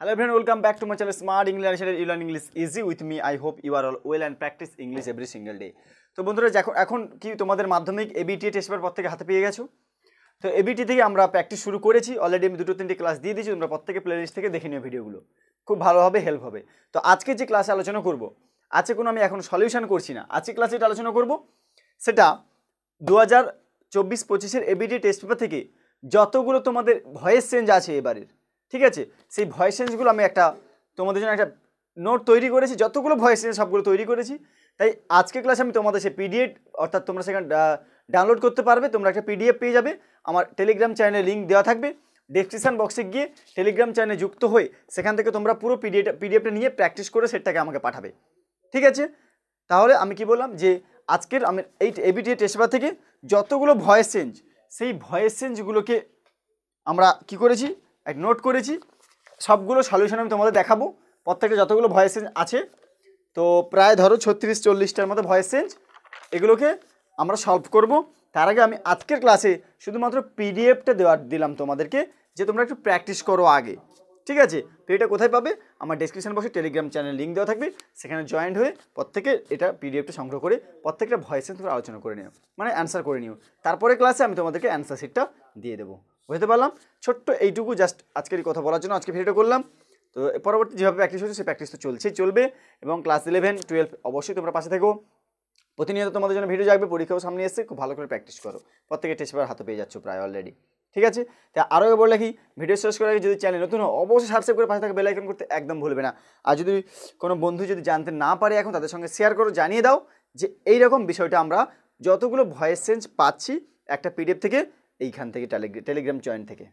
Hello everyone, welcome back to my channel Smart English. You learn English easy with me. I hope you are all well and practice English every single day. তো বন্ধুরা এখন কি তোমাদের মাধ্যমিক ABT test paper প্রত্যেকে হাতে পেয়ে গেছো? তো এবিটি থেকে আমরা প্র্যাকটিস শুরু করেছি অলরেডি। আমি দুটো তিনটে ক্লাস দিয়ে দিয়েছি, তোমরা প্রত্যেকে প্লেলিস্ট থেকে দেখে নিও, ভিডিওগুলো খুব ভালোভাবে হেল্প হবে। তো আজকে যে ক্লাসে আলোচনা করব, আজকে কোনো আমি এখন সলিউশন করছি না, আজকে ক্লাসে এটা আলোচনা করব সেটা 2024-25-এর এবিটি টেস্ট পেপার থেকে যতগুলো তোমাদের ভয়েস চেঞ্জ আছে এবারের, ঠিক আছে, সেই ভয়েস চেঞ্জগুলো আমি একটা তোমাদের জন্য একটা নোট তৈরি করেছি, যতগুলো ভয়েস চেঞ্জ সবগুলো তৈরি করেছি। তাই আজকে ক্লাসে আমি তোমাদের সেই পিডিএফ, অর্থাৎ তোমরা সেখানে ডাউনলোড করতে পারবে, তোমরা একটা পিডিএফ পেয়ে যাবে। আমার টেলিগ্রাম চ্যানেলে লিঙ্ক দেওয়া থাকবে, ডেসক্রিপশন বক্সে গিয়ে টেলিগ্রাম চ্যানেলে যুক্ত হয়ে সেখান থেকে তোমরা পুরো পিডিএফটা নিয়ে প্র্যাকটিস করে সেটাকে আমাকে পাঠাবে, ঠিক আছে? তাহলে আমি কি বললাম যে আজকের আমি এই এবিটি টেস্ট পেপার থেকে যতগুলো ভয়েস চেঞ্জ, সেই ভয়েস চেঞ্জগুলোকে আমরা কি করেছি, এক নোট করেছি, সবগুলো সলিউশন আমি তোমাদের দেখাবো। প্রত্যেকটা যতগুলো ভয়েস চেঞ্জ আছে, তো প্রায় ধরো 36-40টার মতো ভয়েস চেঞ্জ, এগুলোকে আমরা সলভ করব। তার আগে আমি আজকের ক্লাসে শুধুমাত্র পিডিএফটা দিলাম তোমাদেরকে, যে তোমরা একটু প্র্যাকটিস করো আগে, ঠিক আছে? তো এটা কোথায় পাবে? আমার ডেসক্রিপশন বক্সে টেলিগ্রাম চ্যানেল লিঙ্ক দেওয়া থাকবে, সেখানে জয়েন্ট হয়ে প্রত্যেকে এটা পিডিএফটা সংগ্রহ করে প্রত্যেকটা ভয়েস চেঞ্জ তোমরা আলোচনা করে নিও, মানে অ্যান্সার করে নিও। তারপরে ক্লাসে আমি তোমাদেরকে অ্যান্সার শিটটা দিয়ে দেবো। বুঝতে পারলাম? ছোট্ট এইটুকু জাস্ট আজকের কথা বলার জন্য আজকে ভিডিওটা করলাম। তো পরবর্তী যেভাবে প্র্যাকটিস হচ্ছে সেই প্র্যাকটিস তো চলবে, এবং ক্লাস 11-12 অবশ্যই তোমরা পাশে থেকো। প্রতিনিয়ত তোমাদের জন্য ভিডিও যাবে, পরীক্ষাও সামনে এসে খুব ভালো করে প্র্যাকটিস করো। প্রত্যেকে টেস্ট পেপার হাতে পেয়ে যাচ্ছ প্রায় অলরেডি, ঠিক আছে? তাই আরও বলে রাখি, ভিডিও শেষ করার আগে যদি চ্যানেল নতুন হয় অবশ্যই সাবস্ক্রাইব করে পাশে থাকা বেল আইকন করতে একদম ভুলবে না। আর যদি কোনো বন্ধু যদি জানতে না পারে এখন, তাদের সঙ্গে শেয়ার করো, জানিয়ে দাও যে এইরকম বিষয়টা আমরা যতগুলো ভয়েস চেঞ্জ পাচ্ছি একটা পিডিএফ থেকে, এইখান থেকে টেলিগ্রাম জয়েন্ট থেকে।